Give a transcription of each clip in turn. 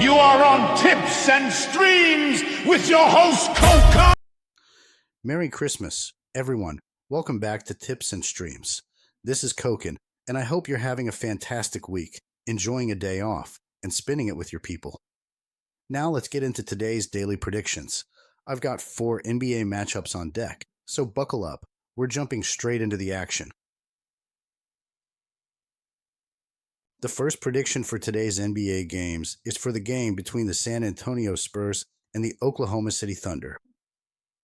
You are on Tips and Streams with your host, Coca. Merry Christmas, everyone. Welcome back to Tips and Streams. This is Koken, and I hope you're having a fantastic week, enjoying a day off, and spending it with your people. Now let's get into today's daily predictions. I've got 4 NBA matchups on deck, so buckle up. We're jumping straight into the action. The first prediction for today's NBA games is for the game between the San Antonio Spurs and the Oklahoma City Thunder.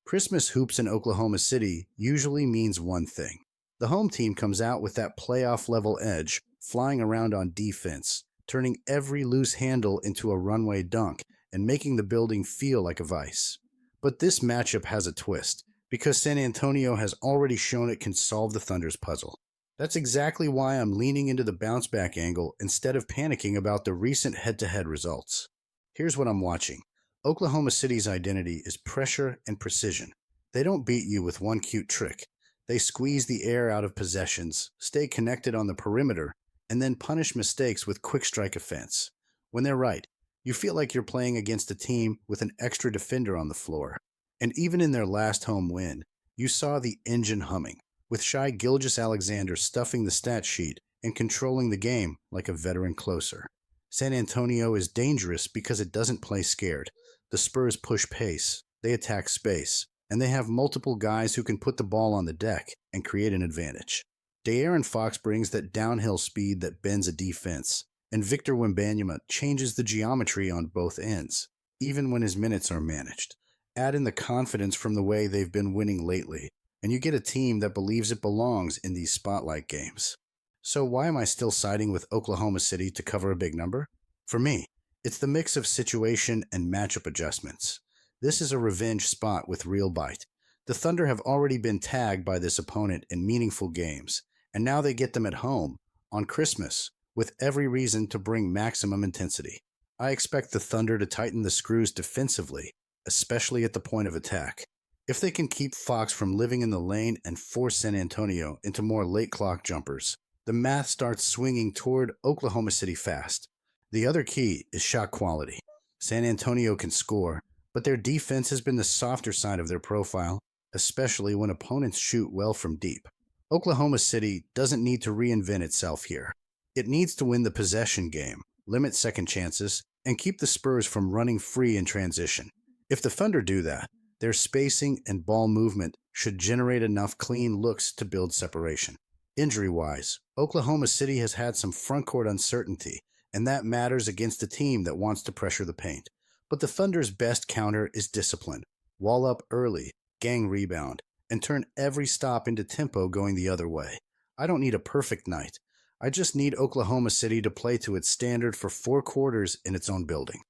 Christmas hoops in Oklahoma City usually means one thing. The home team comes out with that playoff-level edge, flying around on defense, turning every loose handle into a runway dunk and making the building feel like a vice. But this matchup has a twist, because San Antonio has already shown it can solve the Thunder's puzzle. That's exactly why I'm leaning into the bounce-back angle instead of panicking about the recent head-to-head results. Here's what I'm watching. Oklahoma City's identity is pressure and precision. They don't beat you with one cute trick. They squeeze the air out of possessions, stay connected on the perimeter, and then punish mistakes with quick strike offense. When they're right, you feel like you're playing against a team with an extra defender on the floor. And even in their last home win, you saw the engine humming, with Shai Gilgeous-Alexander stuffing the stat sheet and controlling the game like a veteran closer. San Antonio is dangerous because it doesn't play scared. The Spurs push pace, they attack space, and they have multiple guys who can put the ball on the deck and create an advantage. De'Aaron Fox brings that downhill speed that bends a defense, and Victor Wembanyama changes the geometry on both ends, even when his minutes are managed. Add in the confidence from the way they've been winning lately, and you get a team that believes it belongs in these spotlight games. So why am I still siding with Oklahoma City to cover a big number? For me, it's the mix of situation and matchup adjustments. This is a revenge spot with real bite. The Thunder have already been tagged by this opponent in meaningful games, and now they get them at home, on Christmas, with every reason to bring maximum intensity. I expect the Thunder to tighten the screws defensively, especially at the point of attack. If they can keep Fox from living in the lane and force San Antonio into more late clock jumpers, the math starts swinging toward Oklahoma City fast. The other key is shot quality. San Antonio can score, but their defense has been the softer side of their profile, especially when opponents shoot well from deep. Oklahoma City doesn't need to reinvent itself here. It needs to win the possession game, limit second chances, and keep the Spurs from running free in transition. If the Thunder do that, their spacing and ball movement should generate enough clean looks to build separation. Injury-wise, Oklahoma City has had some frontcourt uncertainty, and that matters against a team that wants to pressure the paint. But the Thunder's best counter is discipline. Wall up early, gang rebound, and turn every stop into tempo going the other way. I don't need a perfect night. I just need Oklahoma City to play to its standard for 4 quarters in its own building.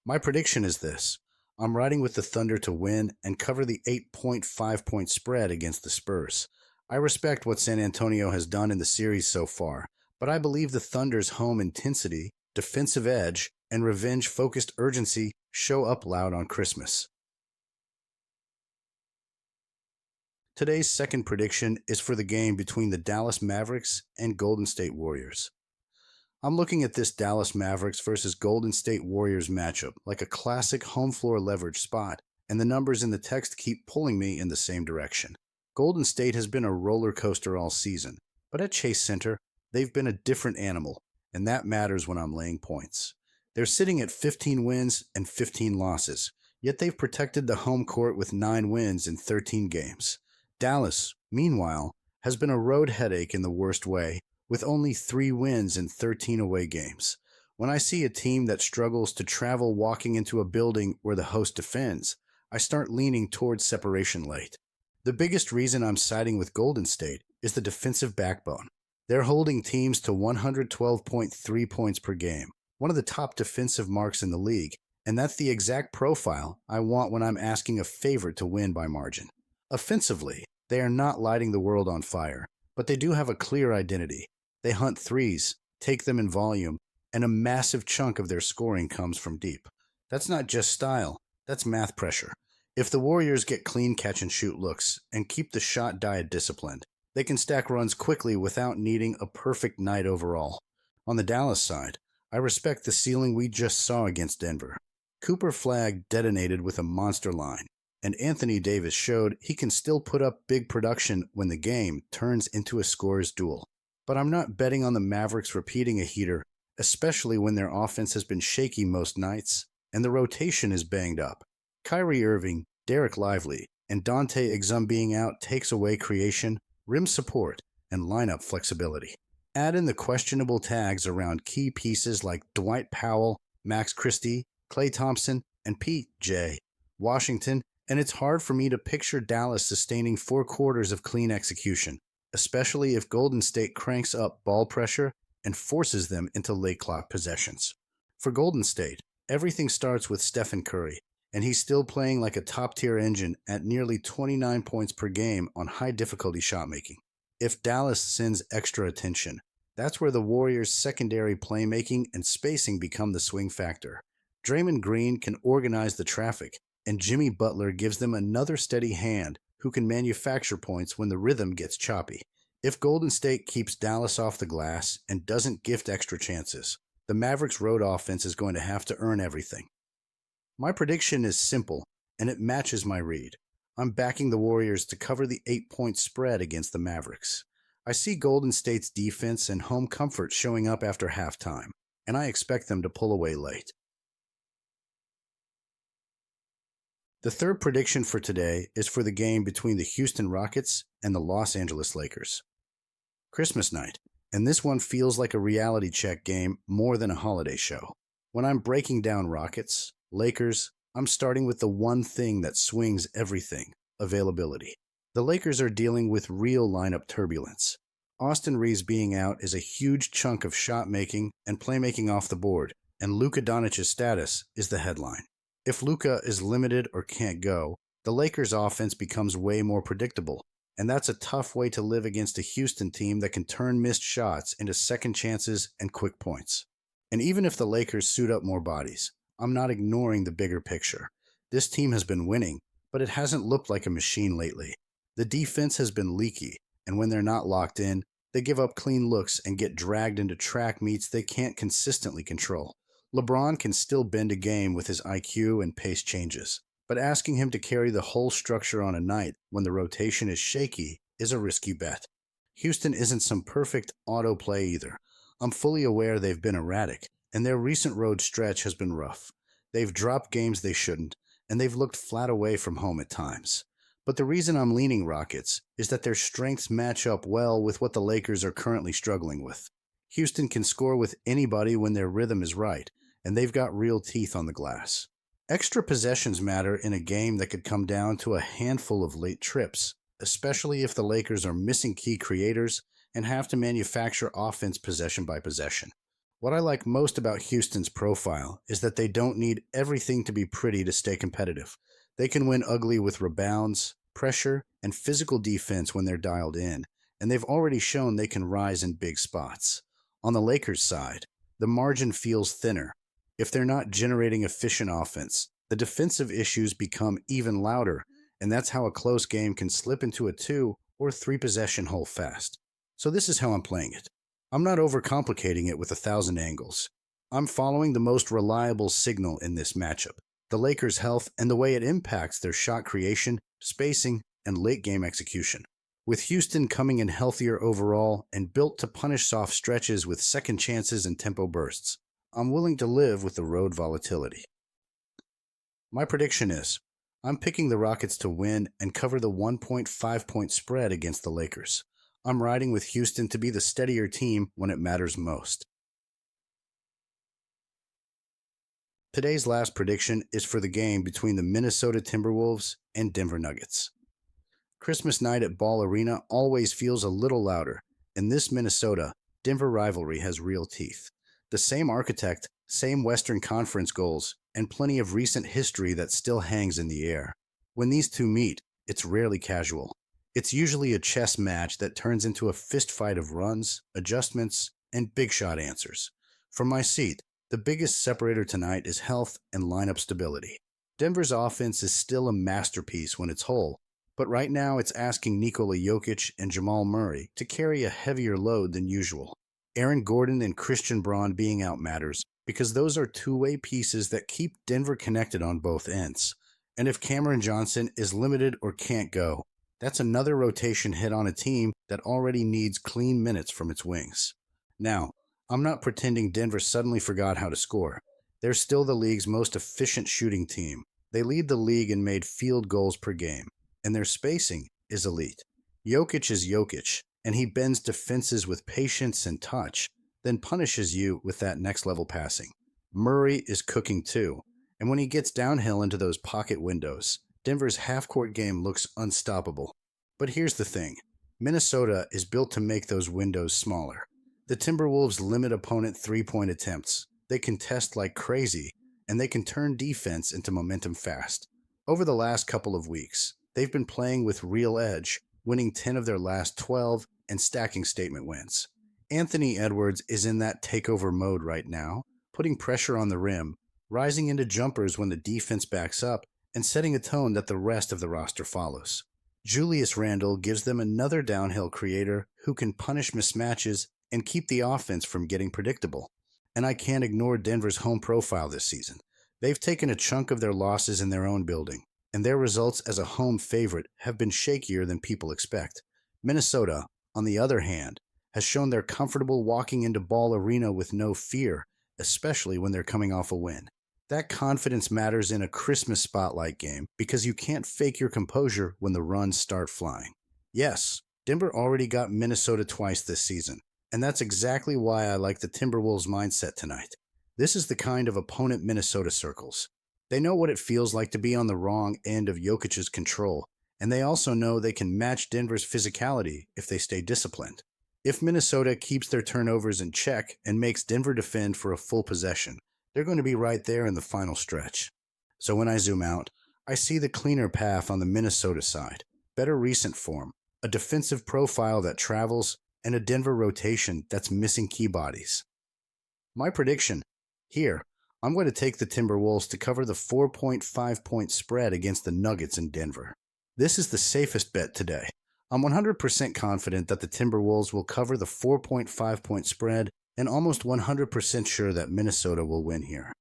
My prediction is this. I'm riding with the Thunder to win and cover the 8.5-point spread against the Spurs. I respect what San Antonio has done in the series so far, but I believe the Thunder's home intensity, defensive edge, and revenge-focused urgency show up loud on Christmas. Today's second prediction is for the game between the Dallas Mavericks and Golden State Warriors. I'm looking at this Dallas Mavericks versus Golden State Warriors matchup like a classic home floor leverage spot, and the numbers in the text keep pulling me in the same direction. Golden State has been a roller coaster all season, but at Chase Center, they've been a different animal, and that matters when I'm laying points. They're sitting at 15 wins and 15 losses, yet they've protected the home court with 9 wins in 13 games. Dallas, meanwhile, has been a road headache in the worst way, with only 3 wins in 13 away games. When I see a team that struggles to travel walking into a building where the host defends, I start leaning towards separation late. The biggest reason I'm siding with Golden State is the defensive backbone. They're holding teams to 112.3 points per game, one of the top defensive marks in the league, and that's the exact profile I want when I'm asking a favorite to win by margin. Offensively, they are not lighting the world on fire, but they do have a clear identity. They hunt threes, take them in volume, and a massive chunk of their scoring comes from deep. That's not just style, that's math pressure. If the Warriors get clean catch-and-shoot looks and keep the shot diet disciplined, they can stack runs quickly without needing a perfect night overall. On the Dallas side, I respect the ceiling we just saw against Denver. Cooper Flagg detonated with a monster line, and Anthony Davis showed he can still put up big production when the game turns into a scorer's duel. But I'm not betting on the Mavericks repeating a heater, especially when their offense has been shaky most nights and the rotation is banged up. Kyrie Irving, Derek Lively, and Dante Exum being out takes away creation, rim support, and lineup flexibility. Add in the questionable tags around key pieces like Dwight Powell, Max Christie, Klay Thompson, and P.J. Washington, and it's hard for me to picture Dallas sustaining 4 quarters of clean execution, especially if Golden State cranks up ball pressure and forces them into late clock possessions. For Golden State, everything starts with Stephen Curry, and he's still playing like a top-tier engine at nearly 29 points per game on high-difficulty shot-making. If Dallas sends extra attention, that's where the Warriors' secondary playmaking and spacing become the swing factor. Draymond Green can organize the traffic, and Jimmy Butler gives them another steady hand who can manufacture points when the rhythm gets choppy. If Golden State keeps Dallas off the glass and doesn't gift extra chances, the Mavericks' road offense is going to have to earn everything. My prediction is simple, and it matches my read. I'm backing the Warriors to cover the 8-point spread against the Mavericks. I see Golden State's defense and home comfort showing up after halftime, and I expect them to pull away late. The third prediction for today is for the game between the Houston Rockets and the Los Angeles Lakers. Christmas night, and this one feels like a reality check game more than a holiday show. When I'm breaking down Rockets, Lakers, I'm starting with the one thing that swings everything: availability. The Lakers are dealing with real lineup turbulence. Austin Reeves being out is a huge chunk of shot making and playmaking off the board, and Luka Doncic's status is the headline. If Luka is limited or can't go, the Lakers' offense becomes way more predictable, and that's a tough way to live against a Houston team that can turn missed shots into second chances and quick points. And even if the Lakers suit up more bodies, I'm not ignoring the bigger picture. This team has been winning, but it hasn't looked like a machine lately. The defense has been leaky, and when they're not locked in, they give up clean looks and get dragged into track meets they can't consistently control. LeBron can still bend a game with his IQ and pace changes, but asking him to carry the whole structure on a night when the rotation is shaky is a risky bet. Houston isn't some perfect autoplay either. I'm fully aware they've been erratic, and their recent road stretch has been rough. They've dropped games they shouldn't, and they've looked flat away from home at times. But the reason I'm leaning Rockets is that their strengths match up well with what the Lakers are currently struggling with. Houston can score with anybody when their rhythm is right, and they've got real teeth on the glass. Extra possessions matter in a game that could come down to a handful of late trips, especially if the Lakers are missing key creators and have to manufacture offense possession by possession. What I like most about Houston's profile is that they don't need everything to be pretty to stay competitive. They can win ugly with rebounds, pressure, and physical defense when they're dialed in, and they've already shown they can rise in big spots. On the Lakers' side, the margin feels thinner. If they're not generating efficient offense, the defensive issues become even louder, and that's how a close game can slip into a 2 or 3 possession hole fast. So this is how I'm playing it. I'm not overcomplicating it with 1,000 angles. I'm following the most reliable signal in this matchup: the Lakers' health and the way it impacts their shot creation, spacing, and late-game execution. With Houston coming in healthier overall and built to punish soft stretches with second chances and tempo bursts, I'm willing to live with the road volatility. My prediction is, I'm picking the Rockets to win and cover the 1.5-point spread against the Lakers. I'm riding with Houston to be the steadier team when it matters most. Today's last prediction is for the game between the Minnesota Timberwolves and Denver Nuggets. Christmas night at Ball Arena always feels a little louder, and this Minnesota-Denver rivalry has real teeth. The same architect, same Western Conference goals, and plenty of recent history that still hangs in the air. When these two meet, it's rarely casual. It's usually a chess match that turns into a fistfight of runs, adjustments, and big shot answers. From my seat, the biggest separator tonight is health and lineup stability. Denver's offense is still a masterpiece when it's whole, but right now it's asking Nikola Jokic and Jamal Murray to carry a heavier load than usual. Aaron Gordon and Christian Braun being out matters because those are two-way pieces that keep Denver connected on both ends. And if Cameron Johnson is limited or can't go, that's another rotation hit on a team that already needs clean minutes from its wings. Now, I'm not pretending Denver suddenly forgot how to score. They're still the league's most efficient shooting team. They lead the league in made field goals per game, and their spacing is elite. Jokic is Jokic, and he bends defenses with patience and touch, then punishes you with that next-level passing. Murray is cooking too, and when he gets downhill into those pocket windows, Denver's half-court game looks unstoppable. But here's the thing. Minnesota is built to make those windows smaller. The Timberwolves limit opponent three-point attempts. They contest like crazy, and they can turn defense into momentum fast. Over the last couple of weeks, they've been playing with real edge, winning 10 of their last 12 and stacking statement wins. Anthony Edwards is in that takeover mode right now, putting pressure on the rim, rising into jumpers when the defense backs up, and setting a tone that the rest of the roster follows. Julius Randle gives them another downhill creator who can punish mismatches and keep the offense from getting predictable. And I can't ignore Denver's home profile this season. They've taken a chunk of their losses in their own building, and their results as a home favorite have been shakier than people expect. Minnesota, on the other hand, has shown they're comfortable walking into Ball Arena with no fear, especially when they're coming off a win. That confidence matters in a Christmas spotlight game because you can't fake your composure when the runs start flying. Yes, Denver already got Minnesota twice this season, and that's exactly why I like the Timberwolves mindset tonight. This is the kind of opponent Minnesota circles. They know what it feels like to be on the wrong end of Jokic's control, and they also know they can match Denver's physicality if they stay disciplined. If Minnesota keeps their turnovers in check and makes Denver defend for a full possession, they're going to be right there in the final stretch. So when I zoom out, I see the cleaner path on the Minnesota side, better recent form, a defensive profile that travels, and a Denver rotation that's missing key bodies. My prediction, here, I'm going to take the Timberwolves to cover the 4.5-point spread against the Nuggets in Denver. This is the safest bet today. I'm 100% confident that the Timberwolves will cover the 4.5-point spread and almost 100% sure that Minnesota will win here.